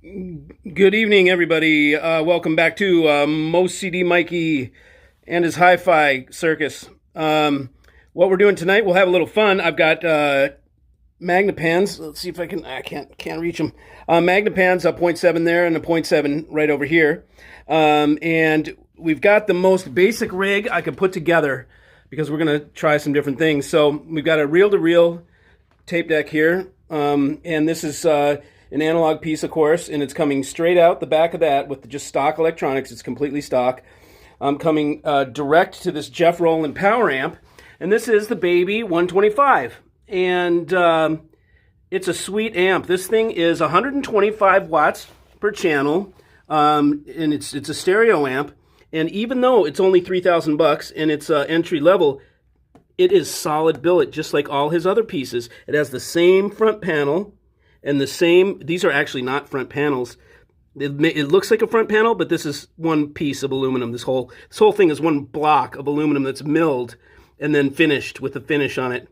Good evening, everybody. Welcome back to Most CD Mikey and his hi-fi circus. What we're doing tonight, we'll have a little fun. I've got MAGNEPANs. Let's see if I can't reach them. MAGNEPANs, a 0.7 there and a 0.7 right over here. And we've got the most basic rig I could put together because we're going to try some different things. So we've got a reel-to-reel tape deck here. And this is an analog piece, of course, and it's coming straight out the back of that with just stock electronics. It's completely stock. Coming direct to this JEFF ROWLAND power amp, and this is the baby 125, and it's a sweet amp. This thing is 125 watts per channel, and it's a stereo amp. And even though it's only $3,000 and it's entry level, it is solid billet, just like all his other pieces. It has the same front panel. And the same, these are actually not front panels. It looks like a front panel, but this is one piece of aluminum. This whole thing is one block of aluminum that's milled and then finished with a finish on it.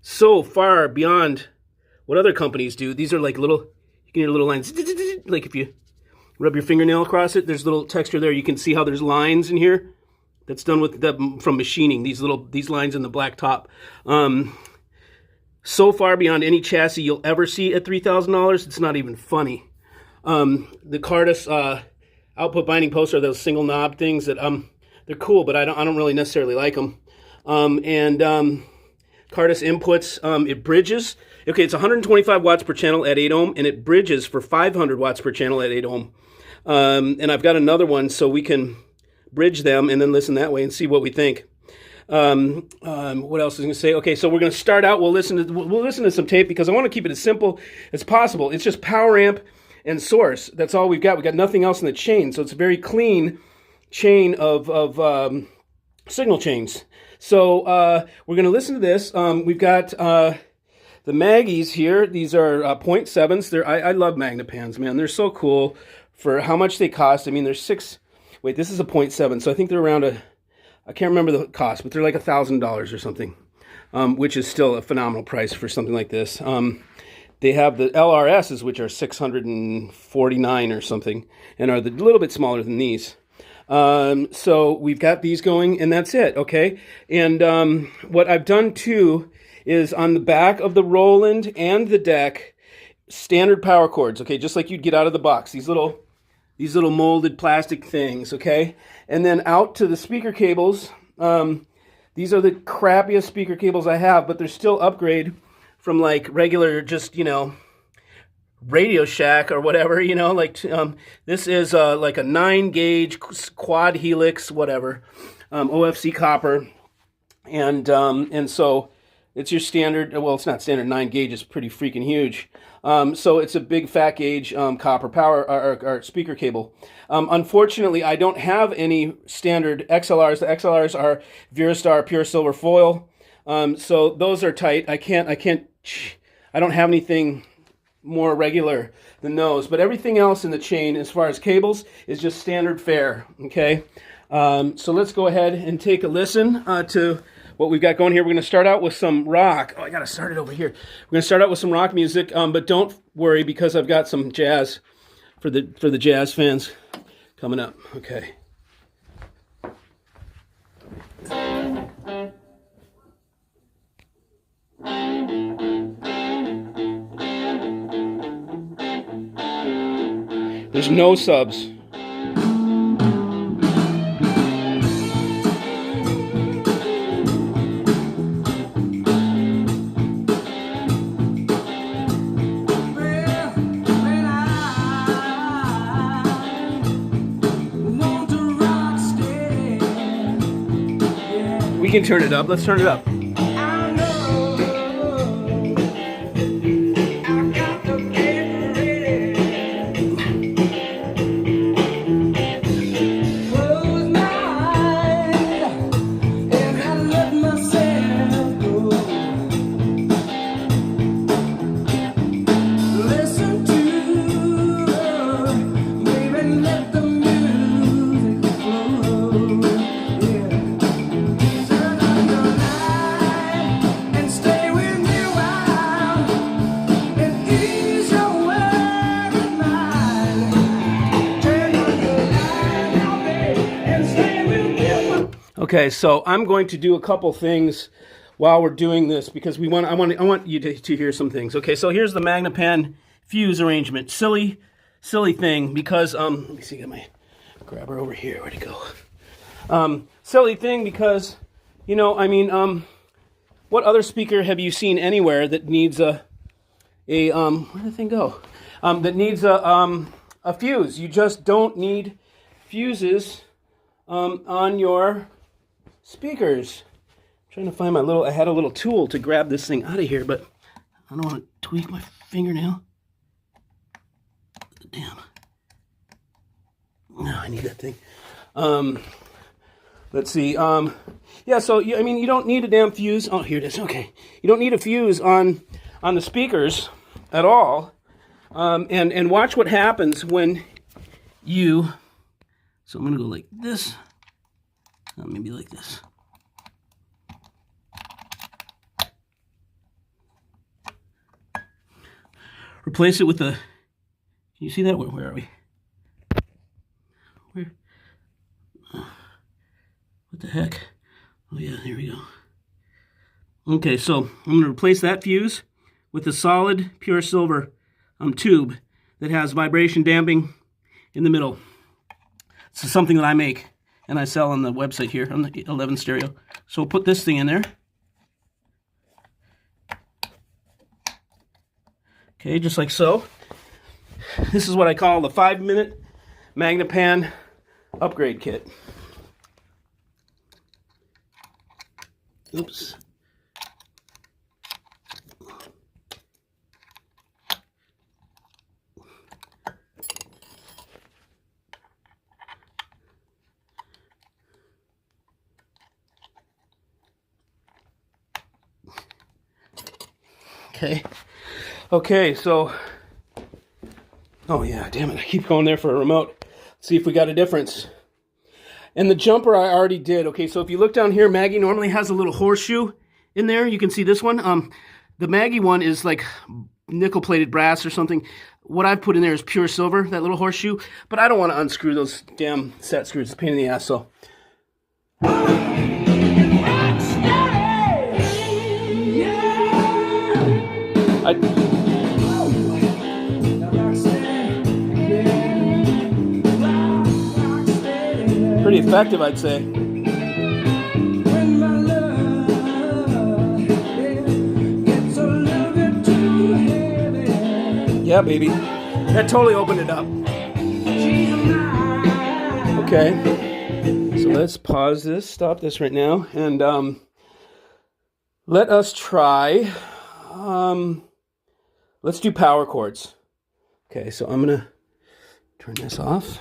So far beyond what other companies do. These are like little, you can hear little lines. Like if you rub your fingernail across it, there's a little texture there. You can see how there's lines in here. That's done with from machining. These lines in the black top. So far beyond any chassis you'll ever see at $3,000, it's not even funny. The Cardus output binding posts are those single knob things that they're cool, but I don't really necessarily like them. Cardus inputs, it bridges. Okay, it's 125 watts per channel at 8 ohm, and it bridges for 500 watts per channel at 8 ohm. And I've got another one so we can bridge them and then listen that way and see what we think. What else is I going to say? Okay, so we're going to start out. We'll listen to some tape because I want to keep it as simple as possible. It's just power amp and source. That's all we've got. We've got nothing else in the chain, so it's a very clean chain of signal chains. So we're going to listen to this. We've got the Maggies here. These are 0.7s. I love MAGNEPANs, man. They're so cool for how much they cost. I mean, they're wait, this is a 0.7, so I think they're around I can't remember the cost, but they're like $1,000 or something, which is still a phenomenal price for something like this. They have the LRSs, which are $649 or something, and are a little bit smaller than these. So we've got these going, and that's it, okay? And what I've done, too, is on the back of the Roland and the deck, standard power cords, okay, just like you'd get out of the box, these little molded plastic things, okay? And then out to the speaker cables. These are the crappiest speaker cables I have, but they're still upgrade from like regular, just, Radio Shack or whatever, like this is like a 9-gauge quad helix, whatever, OFC copper. And so it's your standard, well, it's not standard 9-gauge, it's pretty freaking huge. So it's a big fat gauge copper power or speaker cable. Unfortunately, I don't have any standard XLRs. The XLRs are Virastar pure silver foil. So those are tight. I don't have anything more regular than those. But everything else in the chain, as far as cables, is just standard fare. Okay. So let's go ahead and take a listen to what we've got going here. We're going to start out with some rock. Oh, I got to start it over here. We're going to start out with some rock music, but don't worry because I've got some jazz for the jazz fans coming up. Okay. There's no subs. We can turn it up. Let's turn it up. Okay, so I'm going to do a couple things while we're doing this because I want you to hear some things. Okay, so here's the MAGNEPAN fuse arrangement. Silly thing because let me see, get my grabber over here. Where'd it go? Silly thing because, you know, I mean, what other speaker have you seen anywhere that needs where'd the thing go? That needs a fuse. You just don't need fuses on your speakers. I'm trying to find my I had a little tool to grab this thing out of here, but I don't want to tweak my fingernail. Damn. No, I need that thing. Let's see. Yeah, so, I mean, you don't need a damn fuse. Oh, here it is. Okay. You don't need a fuse on the speakers at all. And watch what happens when you... So I'm going to go like this. Maybe like this. Replace it with the... Can you see that? Where are we? Where? What the heck? Oh yeah, here we go. Okay, so I'm going to replace that fuse with a solid pure silver tube that has vibration damping in the middle. This is something that I make and I sell on the website here on the 11 stereo. So we'll put this thing in there. Okay, just like so. This is what I call the 5-minute MAGNEPAN upgrade kit. Oops. Okay, so, oh yeah, damn it, I keep going there for a remote. Let's see if we got a difference. And the jumper I already did. Okay, so if you look down here, Maggie normally has a little horseshoe in there. You can see this one. The Maggie one is like nickel-plated brass or something. What I've put in there is pure silver, that little horseshoe. But I don't want to unscrew those damn set screws. It's a pain in the ass, so. Pretty effective, I'd say. Yeah, baby. That totally opened it up. Okay. So let's pause this, stop this right now, and let us try. Let's do power chords. Okay, so I'm gonna turn this off.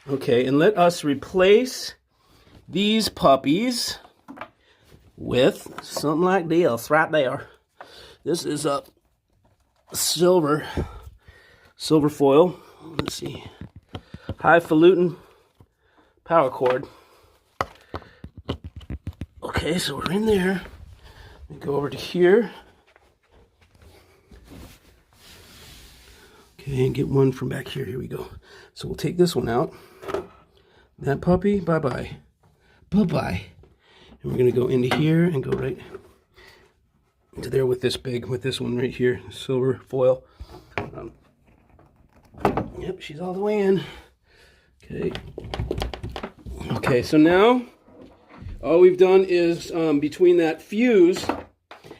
Okay, and let us replace these puppies with something like this right there. This is a silver foil. Let's see, highfalutin power cord. Okay, so we're in there. Let me go over to here. Okay, and get one from back here. Here we go. So we'll take this one out. That puppy, bye-bye. Bye-bye. And we're going to go into here and go right into there with this one right here, silver foil. Yep, she's all the way in. Okay. Okay, so now all we've done is between that fuse,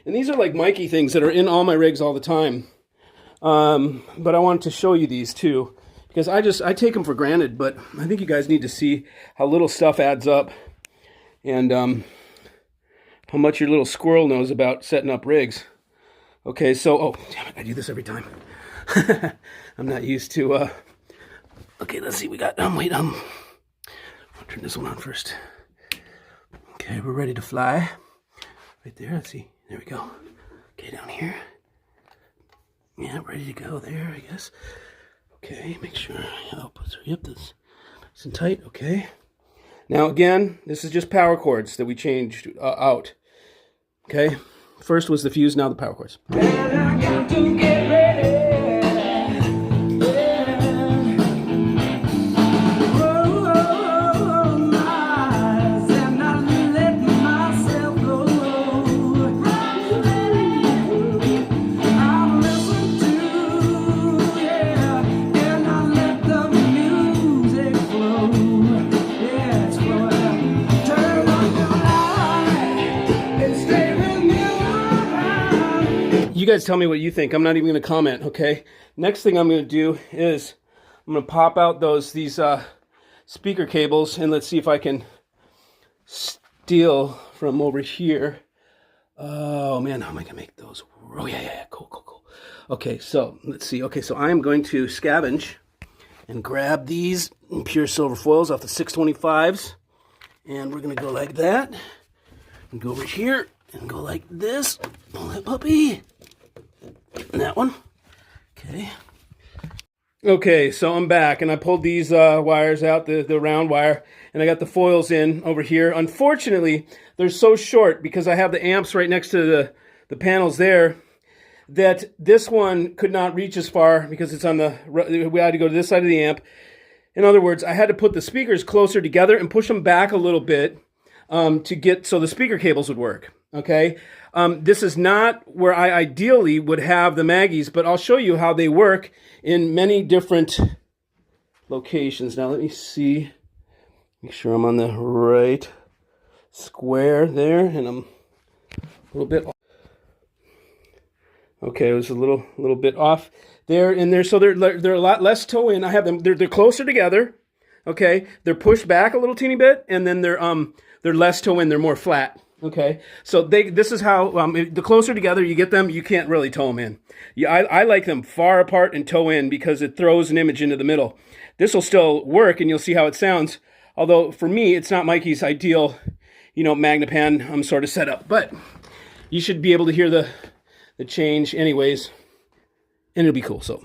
and these are like Mikey things that are in all my rigs all the time. But I wanted to show you these too, because I take them for granted, but I think you guys need to see how little stuff adds up and how much your little squirrel knows about setting up rigs. Okay, so, oh, damn it, I do this every time. I'm not used to, okay, let's see, we got, wait, I'll turn this one on first. Okay, we're ready to fly. Right there, let's see, there we go. Okay, down here. Yeah, ready to go there, I guess. Okay, make sure outputs are, yep, that's nice and tight, okay. Now again, this is just power cords that we changed out. Okay, first was the fuse, now the power cords. I got to get ready. Oh, my guys tell me what you think. I'm not even going to comment, okay? Next thing I'm going to do is I'm going to pop out these speaker cables, and let's see if I can steal from over here. Oh, man, how am I going to make those? Oh, yeah, cool. Okay, so let's see. Okay, so I'm going to scavenge and grab these pure silver foils off the 625s, and we're going to go like that, and go over here, and go like this. Pull that puppy. And that one. Okay. Okay, so I'm back, and I pulled these wires out, the round wire, and I got the foils in over here. Unfortunately, they're so short because I have the amps right next to the panels there that this one could not reach as far because it's on we had to go to this side of the amp. In other words, I had to put the speakers closer together and push them back a little bit to get so the speaker cables would work. Okay, this is not where I ideally would have the Maggies, but I'll show you how they work in many different locations. Now let me see, make sure I'm on the right square there, and I'm a little bit off. Okay, it was a little bit off there and there, so they're a lot less toe in. I have them, they're closer together. Okay, they're pushed back a little teeny bit, and then they're less toe in. They're more flat. Okay, so this is how the closer together you get them, you can't really toe them in. Yeah, I like them far apart and toe in because it throws an image into the middle. This will still work, and you'll see how it sounds. Although for me, it's not Mikey's ideal, MAGNEPAN sort of setup, but you should be able to hear the change anyways, and it'll be cool. So.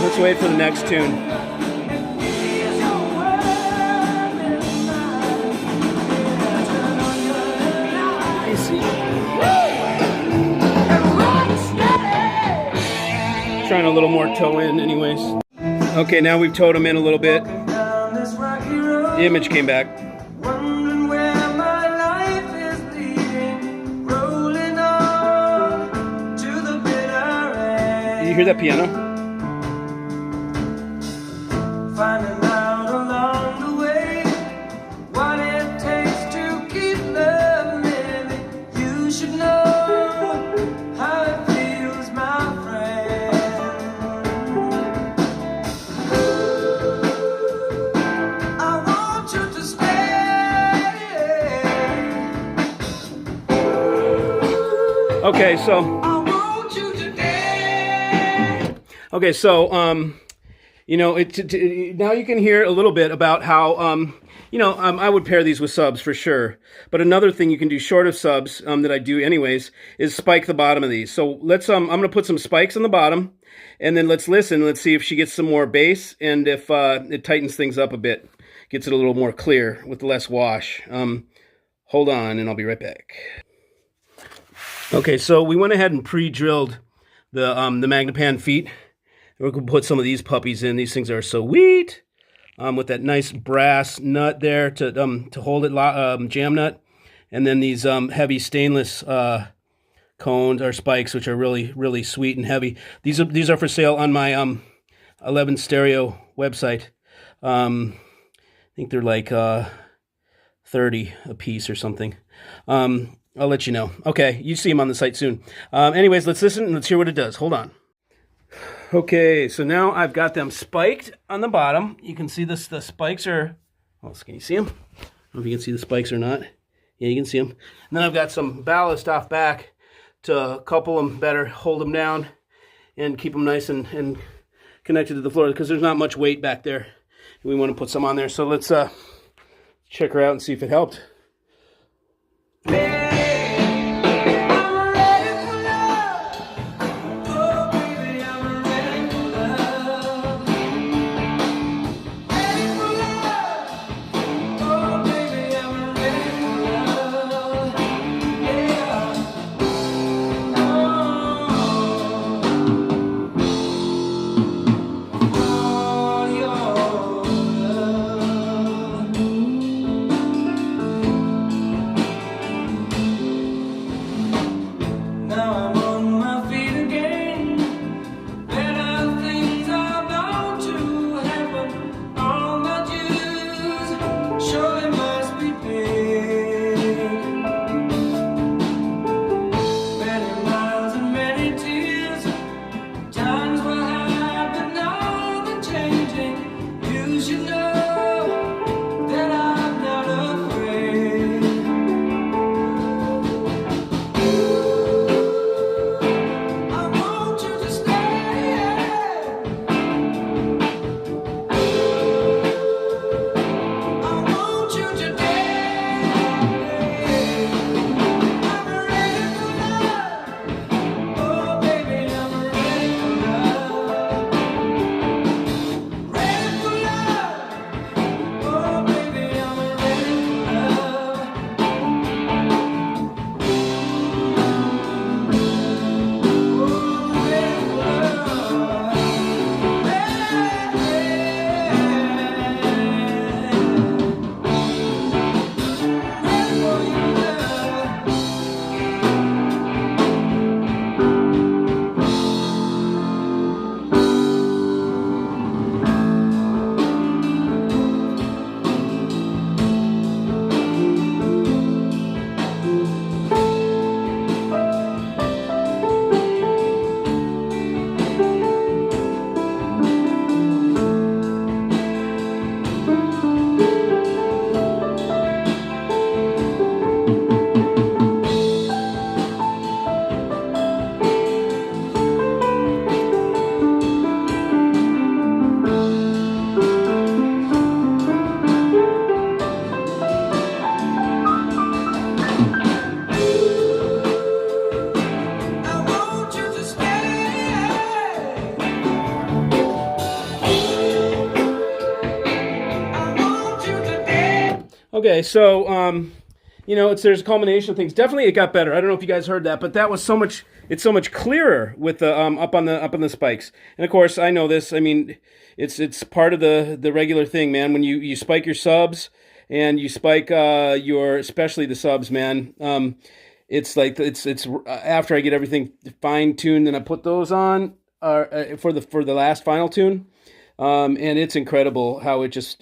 Let's wait for the next tune. I see. Trying a little more toe in anyways. Okay, now we've towed them in a little bit. The image came back. You hear that piano? Finding out along the way what it takes to keep love living. You should know how it feels, my friend. I want you to stay. Okay, so. I want you to stay. Okay, so now you can hear a little bit about how, I would pair these with subs for sure. But another thing you can do short of subs, that I do anyways, is spike the bottom of these. So let's, I'm going to put some spikes on the bottom, and then let's listen. Let's see if she gets some more bass, and if it tightens things up a bit, gets it a little more clear with less wash. Hold on, and I'll be right back. Okay, so we went ahead and pre-drilled the MAGNEPAN feet. We're going to put some of these puppies in. These things are so sweet. With that nice brass nut there to hold it, jam nut. And then these heavy stainless cones or spikes, which are really, really sweet and heavy. These are for sale on my 11 Stereo website. I think they're like 30 a piece or something. I'll let you know. Okay, you see them on the site soon. Anyways, let's listen and let's hear what it does. Hold on. Okay, so now I've got them spiked on the bottom. You can see the spikes are, can you see them? I don't know if you can see the spikes or not. Yeah, you can see them. And then I've got some ballast off back to couple them better, hold them down, and keep them nice and connected to the floor because there's not much weight back there. we want to put some on there. So let's check her out and see if it helped. Okay, so you know, there's a culmination of things. Definitely, it got better. I don't know if you guys heard that, but that was so much. It's so much clearer with the up on the spikes. And of course, I know this. I mean, it's part of the regular thing, man. When you spike your subs and you spike especially the subs, man. It's like it's after I get everything fine tuned and I put those on for the last final tune. And it's incredible how it just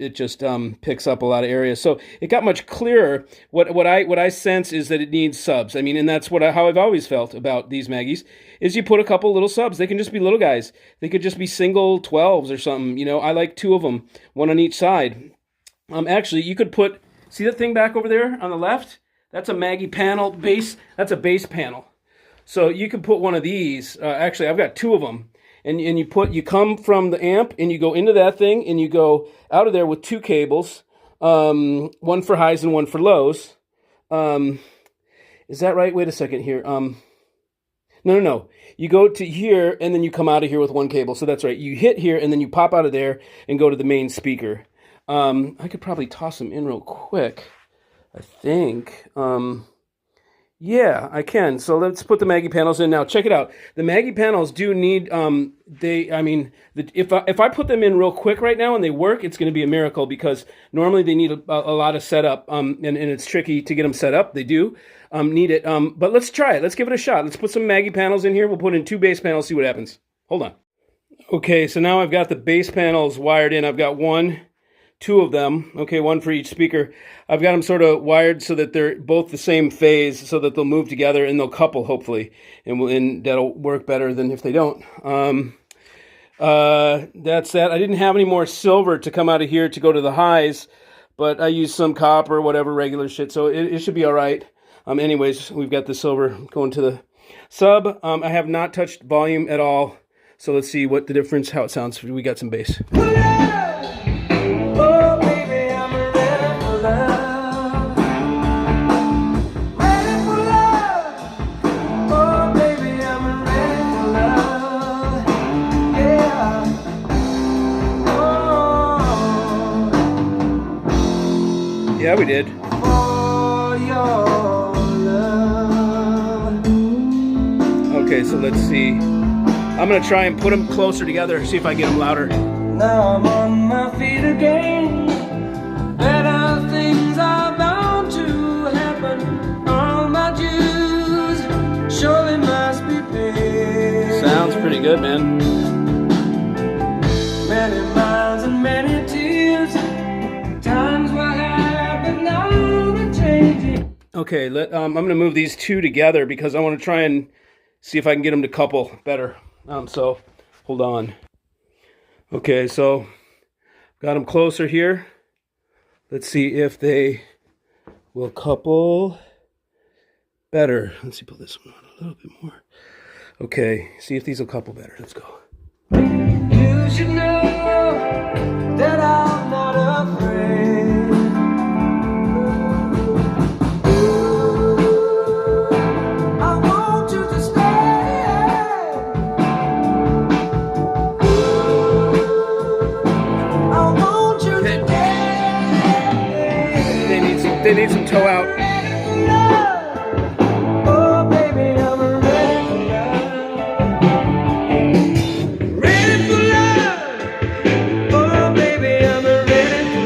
picks up a lot of areas. So it got much clearer. What I sense is that it needs subs. I mean, and that's how I've always felt about these Maggies, is you put a couple little subs. They can just be little guys. They could just be single 12s or something. You know, I like 2 of them, one on each side. Actually, you could see that thing back over there on the left? That's a Maggie panel base. That's a bass panel. So you could put one of these. Actually, I've got 2 of them. And you come from the amp and you go into that thing and you go out of there with 2 cables, one for highs and one for lows. Is that right? Wait a second here. No. You go to here and then you come out of here with 1 cable. So that's right. You hit here and then you pop out of there and go to the main speaker. I could probably toss them in real quick, I think. Yeah, I can. So let's put the Maggie panels in now. Check it out. The Maggie panels do need if I put them in real quick right now and they work, it's going to be a miracle, because normally they need a lot of setup, and it's tricky to get them set up. They do need it. But let's try it. Let's give it a shot. Let's put some Maggie panels in here. We'll put in 2 bass panels, see what happens. Hold on. Okay, so now I've got the bass panels wired in. I've got 2 of them, okay, 1 for each speaker. I've got them sort of wired so that they're both the same phase, so that they'll move together and they'll couple, hopefully, and that'll work better than if they don't. That's that. I didn't have any more silver to come out of here to go to the highs, but I used some copper, whatever, regular shit, so it should be all right. Anyways, we've got the silver going to the sub. I have not touched volume at all, so let's see what the difference, how it sounds. We got some bass. we did. For your love. Okay, so let's see. I'm gonna try and put them closer together, see if I get them louder. Now I'm on my feet again. Better things are bound to happen. All my dues surely must be paid. Sounds pretty good, man. Many miles and many tears. Times were happy, now they're changing. Okay, I'm gonna move these two together because I want to try and see if I can get them to couple better. So hold on. Okay, so got them closer here. Let's see if they will couple better. Let's see, pull this one on a little bit more. Okay, see if these will couple better. Let's go. You should know that I'm not afraid. I want you to stay. I want you to stay. They need some toe out. Oh, baby, I'm ready for love. Oh, baby, I'm ready for love.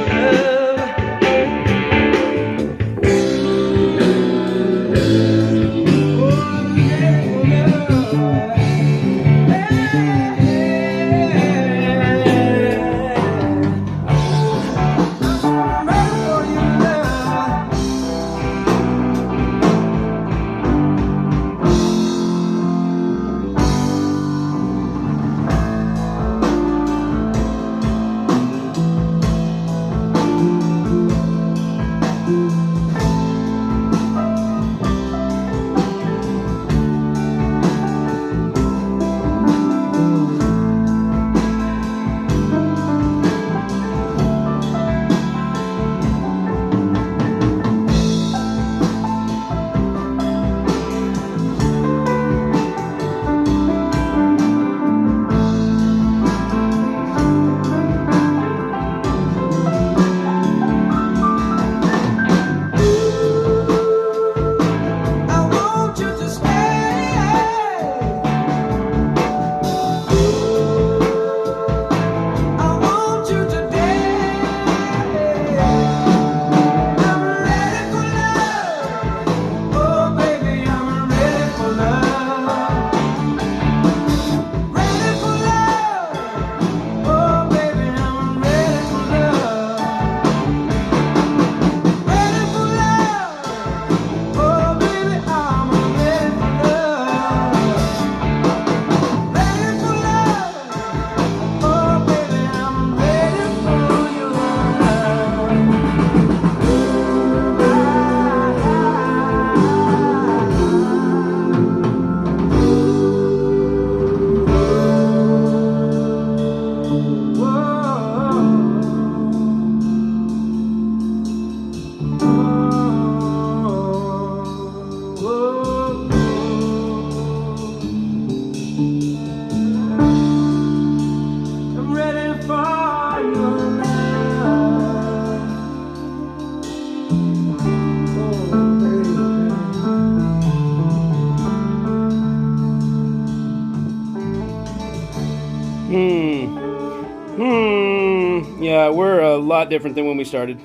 Yeah, we're a lot different than when we started.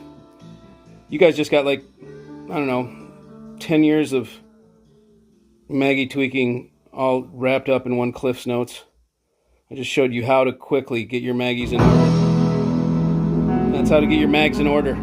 You guys just got like, I don't know, 10 years of Maggie tweaking all wrapped up in one Cliff's Notes. I just showed you how to quickly get your Maggies in order. That's how to get your mags in order.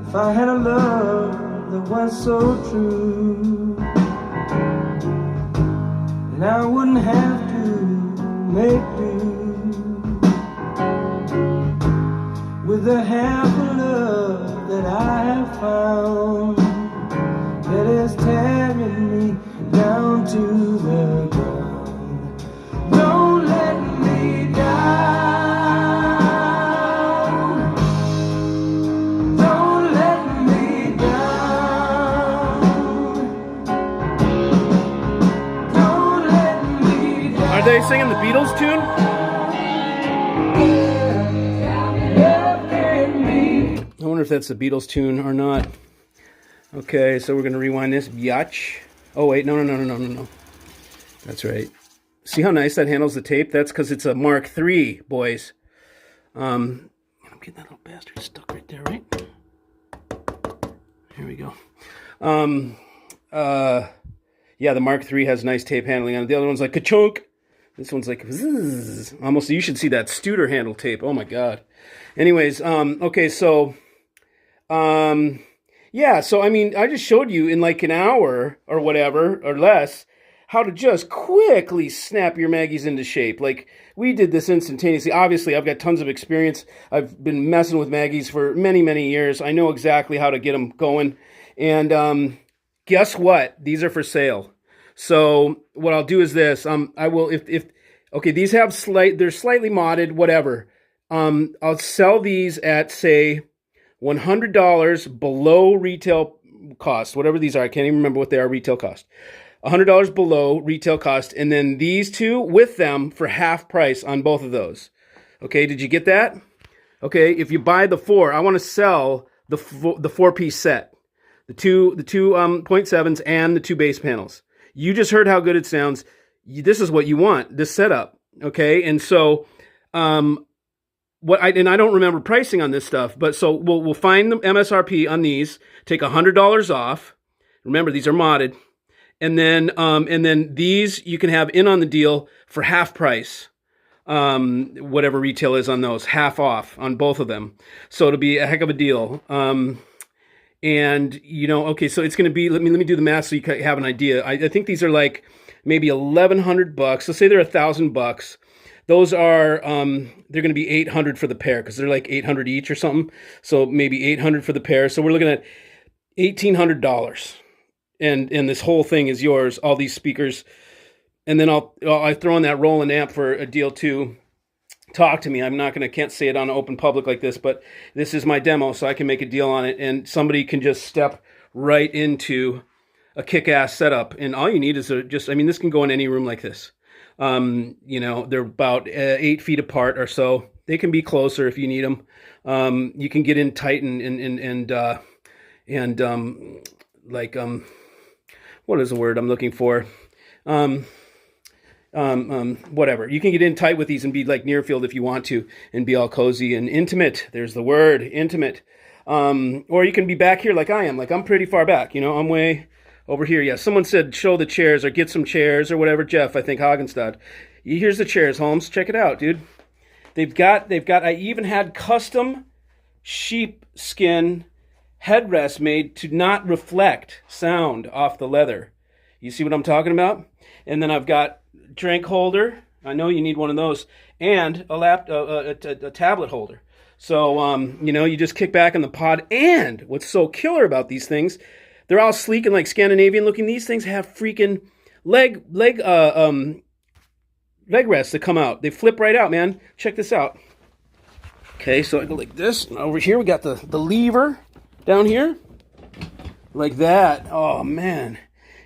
If I had a love that was so true, then I wouldn't have to make do with the half of love that I have found, that is tearing me down to the ground. singing the Beatles tune? I wonder if that's the Beatles tune or not. Okay, so we're going to rewind this. Biatch. Oh, wait. No. That's right. See how nice that handles the tape? That's because it's a Mark III, boys. I'm getting that little bastard stuck right there, right? Here we go. Yeah, the Mark III has nice tape handling on it. The other one's like ka-chunk. This one's like zzz. Almost, you should see that Studer handle tape. Oh my God. Anyways, okay, so, yeah, so I mean, I just showed you in like an hour or whatever, or less, how to just quickly snap your Maggies into shape. Like, we did this instantaneously. Obviously, I've got tons of experience. I've been messing with Maggies for many, many years. I know exactly how to get them going. And guess what? These are for sale. So what I'll do is this. I will, okay, these have they're slightly modded, whatever. I'll sell these at, say, $100 below retail cost, whatever these are. I can't even remember what they are retail cost. $100 below retail cost, and then these two with them for half price on both of those. Okay, did you get that? Okay, if you buy the four, I want to sell the four-piece set, the two 0.7s and the two bass panels. You just heard how good it sounds. This is what you want, this setup. Okay, and so I don't remember pricing on this stuff, but so we'll find the MSRP on these, take $100 off. Remember, these are modded. And then these you can have in on the deal for half price, whatever retail is on those, half off on both of them. So it'll be a heck of a deal. And you know, okay, so it's going to be, let me do the math so you have an idea. I think these are like maybe $1,100. Let's say they're $1,000. Those are they're going to be $800 for the pair because they're like $800 each or something. So maybe $800 for the pair. So we're looking at $1,800. And this whole thing is yours, all these speakers. And then I throw in that Roland amp for a deal too. Talk to me. Can't say it on open public like this, but this is my demo, so I can make a deal on it. And somebody can just step right into a kick-ass setup. And all you need is this can go in any room like this. You know, they're about 8 feet apart or so. They can be closer if you need them. You can get in tight what is the word I'm looking for? Whatever. You can get in tight with these and be like near field if you want to and be all cozy and intimate. There's the word, intimate. Or you can be back here like I am. Like I'm pretty far back, you know, I'm way over here. Yeah, someone said show the chairs or get some chairs or whatever. Jeff, I think Hagenstad. Here's the chairs, Holmes. Check it out, dude. They've got, I even had custom sheepskin headrest made to not reflect sound off the leather. You see what I'm talking about? And then I've got drink holder. I know you need one of those, and a tablet holder. So you know, you just kick back in the pod. And what's so killer about these things, they're all sleek and like Scandinavian looking. These things have freaking leg rests that come out. They flip right out, man. Check this out. Okay, so I go like this. And over here we got the lever. Down here, like that. Oh, man.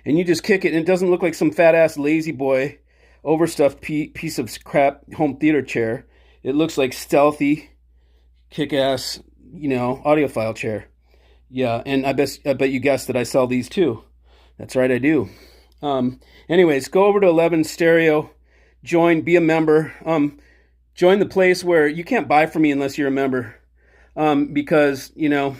And you just kick it, and it doesn't look like some fat-ass lazy boy overstuffed piece of crap home theater chair. It looks like stealthy, kick-ass, you know, audiophile chair. Yeah, and I bet you guessed that I sell these too. That's right, I do. Anyways, go over to 11 Stereo, be a member. Join the place where you can't buy from me unless you're a member. Because, you know,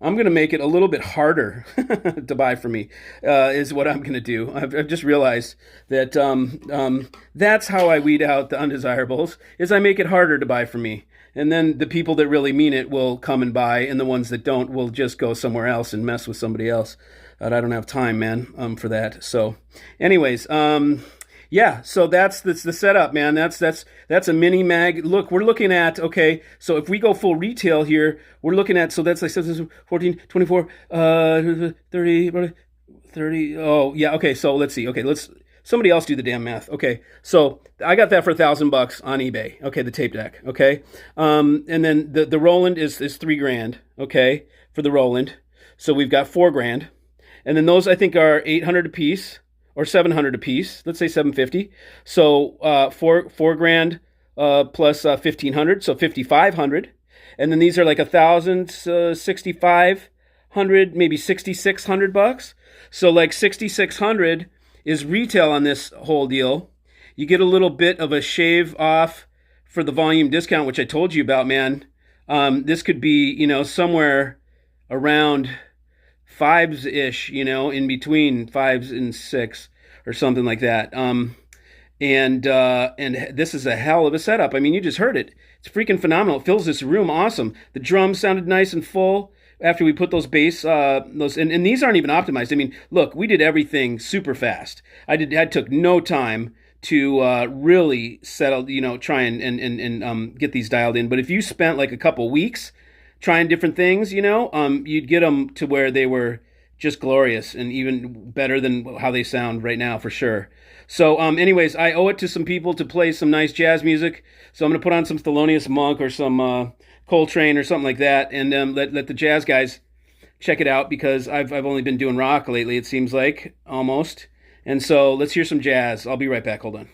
I'm going to make it a little bit harder to buy from me, is what I'm going to do. I've just realized that that's how I weed out the undesirables, is I make it harder to buy from me. And then the people that really mean it will come and buy, and the ones that don't will just go somewhere else and mess with somebody else. But I don't have time, man, for that. So anyways, yeah, so that's the setup, man. That's a mini mag. Look, we're looking at, okay, so if we go full retail here, we're looking at, so that's like 14, 24, 30, 30. Oh, yeah, okay, so let's see. Okay, somebody else do the damn math. Okay, so I got that for $1,000 on eBay. Okay, the tape deck, okay? And then the Roland is $3,000, okay, for the Roland. So we've got $4,000. And then those I think are $800 a piece. or 700 a piece. Let's say 750. So four grand plus 1500, so 5500. And then these are like 6500, maybe 6600 bucks. So like 6600 is retail on this whole deal. You get a little bit of a shave off for the volume discount, which I told you about, man. This could be, you know, somewhere around fives-ish, you know, in between 5s and 6 or something like that. And this is a hell of a setup. I mean, you just heard it. It's freaking phenomenal. It fills this room awesome. The drums sounded nice and full after we put those bass, and these aren't even optimized. I mean, look, we did everything super fast. I took no time to really settle, you know, try and get these dialed in. But if you spent like a couple weeks trying different things, you know, you'd get them to where they were just glorious and even better than how they sound right now, for sure. So anyways, I owe it to some people to play some nice jazz music. So I'm going to put on some Thelonious Monk or some Coltrane or something like that, and let the jazz guys check it out, because I've only been doing rock lately, it seems like, almost. And so let's hear some jazz. I'll be right back. Hold on.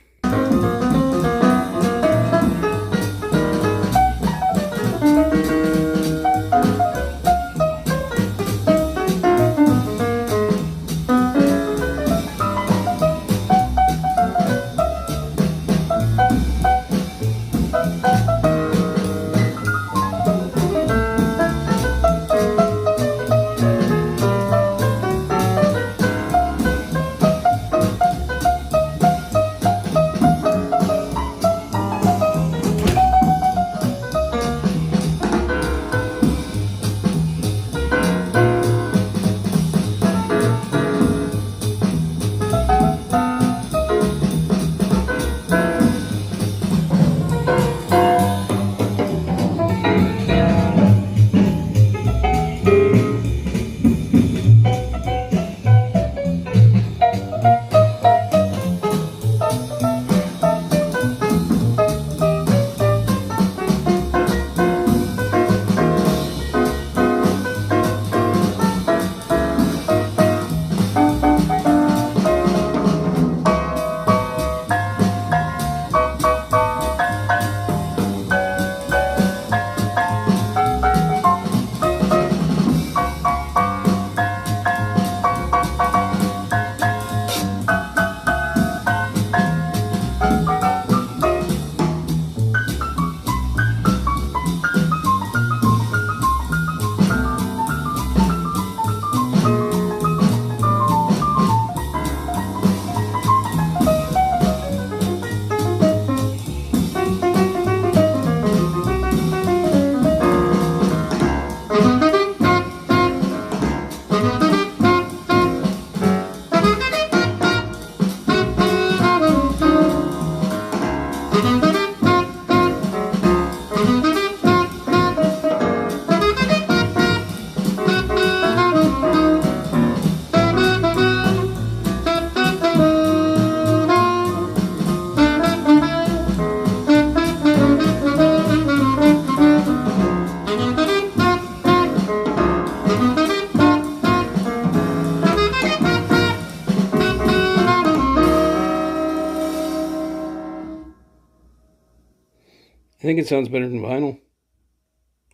I think it sounds better than vinyl.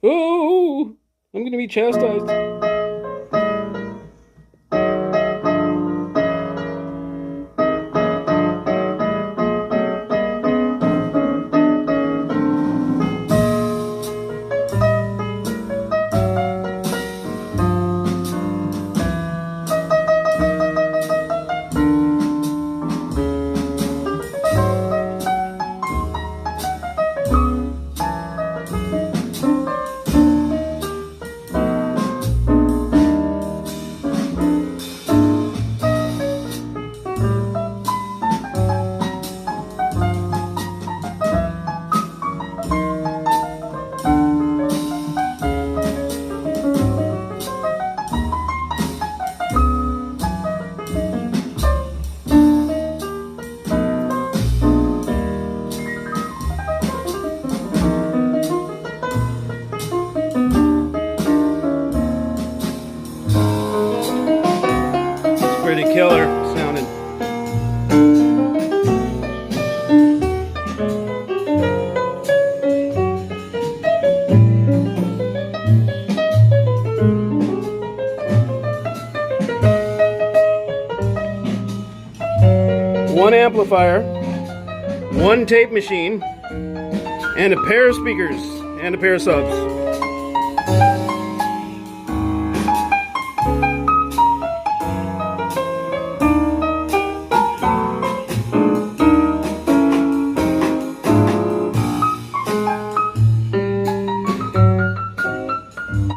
Oh, I'm going to be chastised. one amplifier, one tape machine, and a pair of speakers, and a pair of subs.